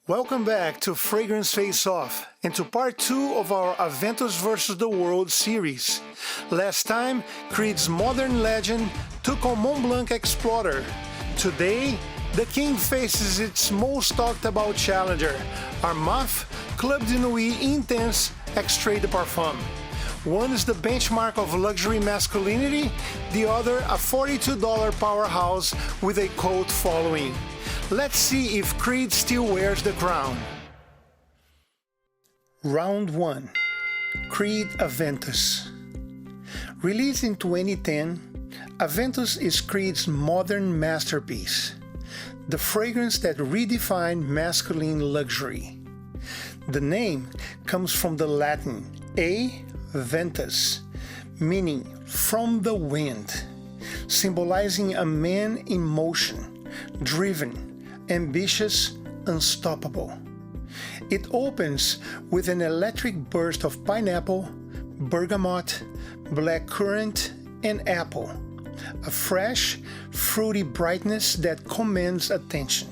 Welcome back to Fragrance Face Off and to part 2 of our Aventus vs. the World series. Last time, Creed's modern legend took on Mont Blanc Explorer. Today, the King faces its most talked about challenger, Armaf Club de Nuit Intense Extrait de Parfum. One is the benchmark of luxury masculinity, the other a $42 powerhouse with a cult following. Let's see if Creed still wears the crown. Round 1. Creed Aventus. Released in 2010, Aventus is Creed's modern masterpiece, the fragrance that redefined masculine luxury. The name comes from the Latin Aventus, meaning from the wind, symbolizing a man in motion, driven, ambitious, unstoppable. It opens with an electric burst of pineapple, bergamot, blackcurrant, and apple, a fresh, fruity brightness that commands attention.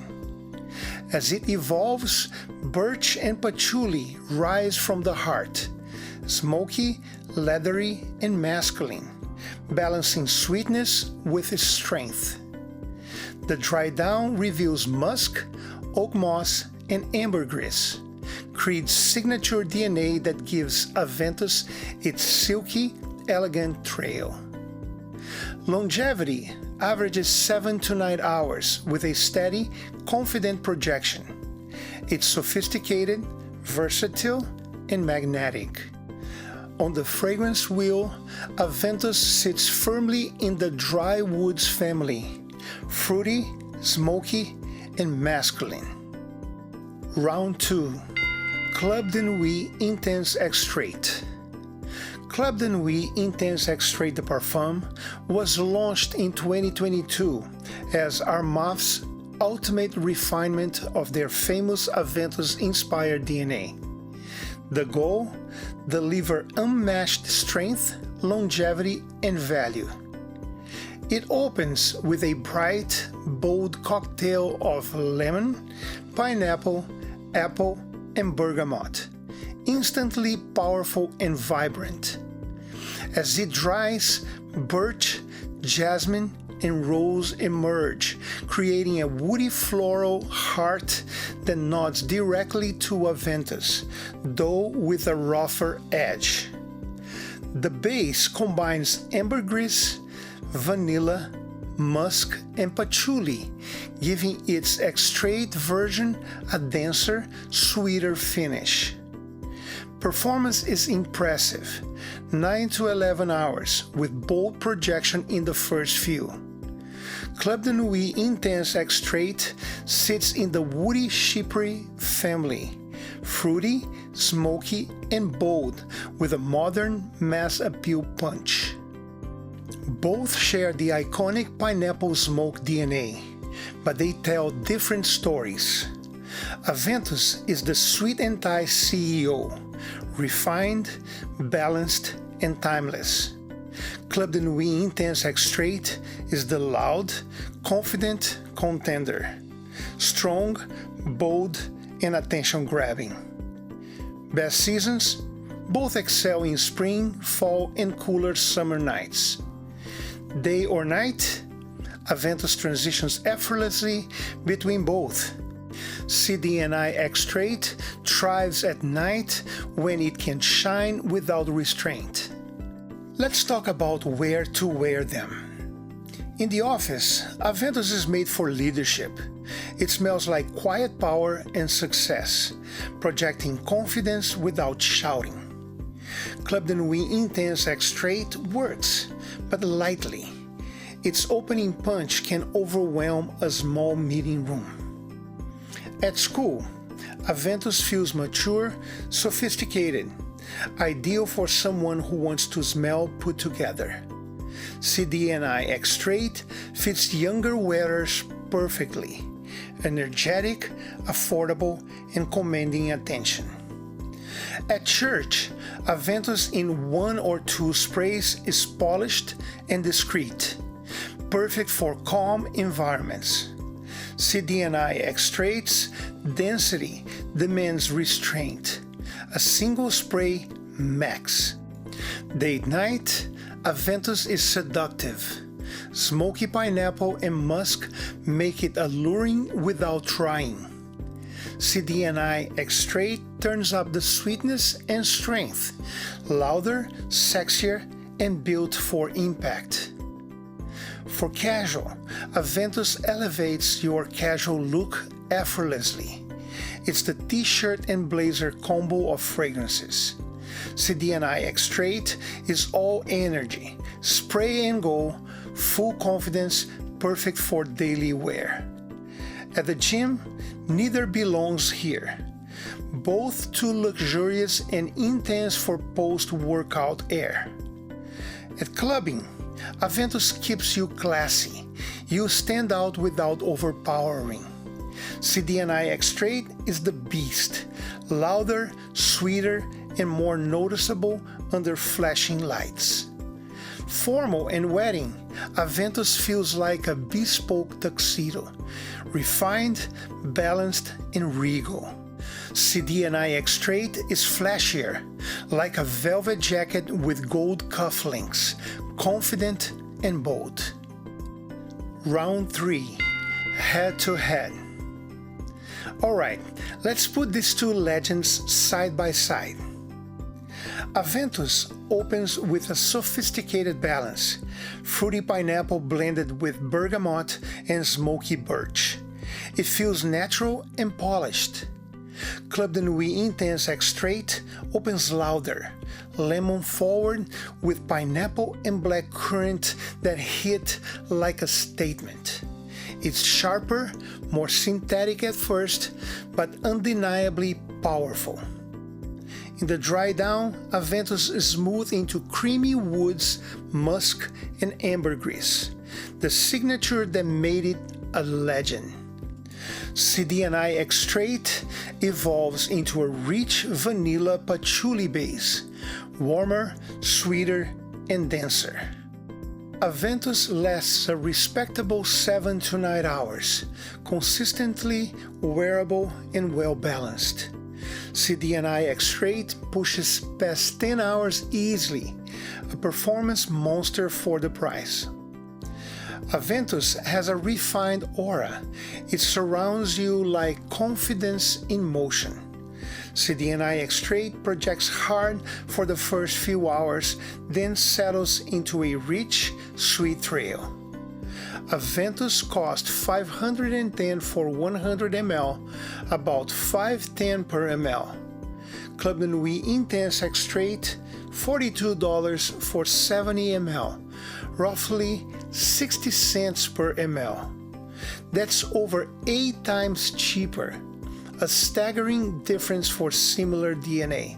As it evolves, birch and patchouli rise from the heart, smoky, leathery, and masculine, balancing sweetness with strength. The dry down reveals musk, oak moss, and ambergris, Creed's signature DNA that gives Aventus its silky, elegant trail. Longevity averages 7 to 9 hours with a steady, confident projection. It's sophisticated, versatile, and magnetic. On the fragrance wheel, Aventus sits firmly in the dry woods family, fruity, smoky, and masculine. Round 2. Club de Nuit Intense Extrait. Club de Nuit Intense Extrait de Parfum was launched in 2022 as Armaf's ultimate refinement of their famous Aventus-inspired DNA. The goal? Deliver unmatched strength, longevity, and value. It opens with a bright, bold cocktail of lemon, pineapple, apple, and bergamot, instantly powerful and vibrant. As it dries, birch, jasmine, and rose emerge, creating a woody floral heart that nods directly to Aventus, though with a rougher edge. The base combines ambergris, vanilla, musk, and patchouli, giving its extrait version a denser, sweeter finish. Performance is impressive, 9 to 11 hours with bold projection in the first few. Club de Nuit Intense Extrait sits in the woody Chypre family, fruity, smoky, and bold with a modern mass appeal punch. Both share the iconic pineapple smoke DNA, but they tell different stories. Aventus is the sweet and Thai CEO, refined, balanced, and timeless. Club de Nuit Intense Extrait is the loud, confident contender, strong, bold, and attention-grabbing. Best seasons? Both excel in spring, fall, and cooler summer nights. Day or night? Aventus transitions effortlessly between both. CDNIM Extrait thrives at night when it can shine without restraint. Let's talk about where to wear them. In the office, Aventus is made for leadership. It smells like quiet power and success, projecting confidence without shouting. Club de Nuit Intense Extrait works, but lightly. Its opening punch can overwhelm a small meeting room. At school, Aventus feels mature, sophisticated, ideal for someone who wants to smell put together. CDNIM Extrait fits younger wearers perfectly, energetic, affordable, and commanding attention. At church, Aventus in 1 or 2 sprays is polished and discreet, perfect for calm environments. CDNI Extrait's density demands restraint. A single spray max. Date-night, Aventus is seductive. Smoky pineapple and musk make it alluring without trying. CDNI Extrait turns up the sweetness and strength, louder, sexier, and built for impact. For casual, Aventus elevates your casual look effortlessly. It's the t-shirt and blazer combo of fragrances. CDNI Extrait is all energy, spray and go, full confidence, perfect for daily wear. At the gym, neither belongs here. Both too luxurious and intense for post-workout air. At clubbing, Aventus keeps you classy. You stand out without overpowering. CDNI Extrait is the beast, louder, sweeter, and more noticeable under flashing lights. Formal and wedding, Aventus feels like a bespoke tuxedo, refined, balanced, and regal. CDNI Extrait is flashier, like a velvet jacket with gold cufflinks, confident and bold. Round 3. Head to head. Alright, let's put these two legends side by side. Aventus opens with a sophisticated balance, fruity pineapple blended with bergamot and smoky birch. It feels natural and polished. Club de Nuit Intense Extrait opens louder, lemon forward with pineapple and blackcurrant that hit like a statement. It's sharper, more synthetic at first, but undeniably powerful. In the dry down, Aventus smooth into creamy woods, musk, and ambergris, the signature that made it a legend. CDNI Extrait evolves into a rich vanilla patchouli base, warmer, sweeter, and denser. Aventus lasts a respectable 7 to 9 hours, consistently wearable and well-balanced. CDNI Extrait pushes past 10 hours easily, a performance monster for the price. Aventus has a refined aura. It surrounds you like confidence in motion. CDNI Extrait projects hard for the first few hours, then settles into a rich, sweet trail. Aventus cost $510 for 100 ml, about $510 per ml. Club de Nuit Intense Extrait, $42 for 70 ml, roughly 60 cents per ml. That's over 8 times cheaper, a staggering difference for similar DNA.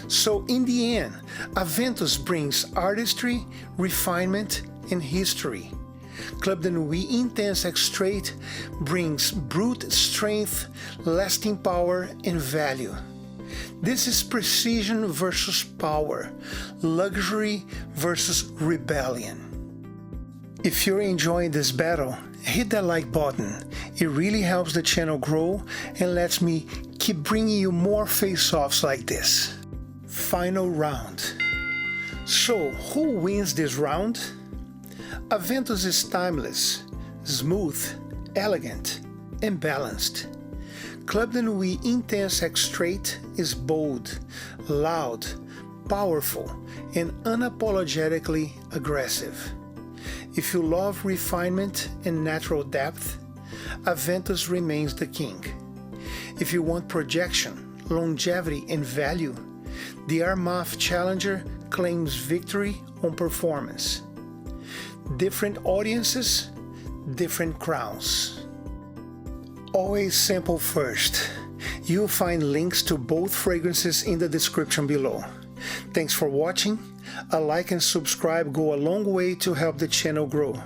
So in the end, Aventus brings artistry, refinement, and history. Club de Nuit Intense Extrait brings brute strength, lasting power, and value. This is precision versus power, luxury versus rebellion. If you're enjoying this battle, hit that like button. It really helps the channel grow and lets me keep bringing you more face-offs like this. Final round. So, who wins this round? Aventus is timeless, smooth, elegant, and balanced. Club de Nuit Intense Extrait is bold, loud, powerful, and unapologetically aggressive. If you love refinement and natural depth, Aventus remains the king. If you want projection, longevity, and value, the Armaf Challenger claims victory on performance. Different audiences, different crowns. Always sample first. You'll find links to both fragrances in the description below. Thanks for watching. A like and subscribe go a long way to help the channel grow.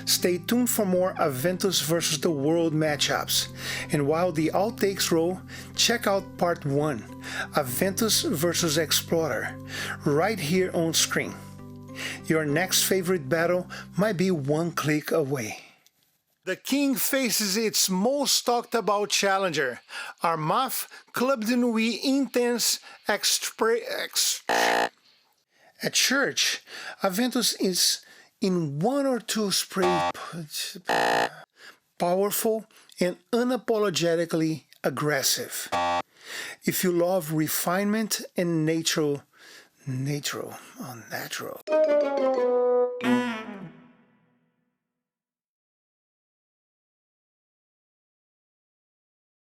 Stay tuned for more Aventus vs. the World matchups. And while the Outtakes roll, check out part 1, Aventus vs. Explorer, right here on screen. Your next favorite battle might be one click away. The king faces its most talked about challenger, Armaf Club de Nuit Intense Extrait. At church, Aventus is in one or two spray powerful and unapologetically aggressive. If you love refinement and natural.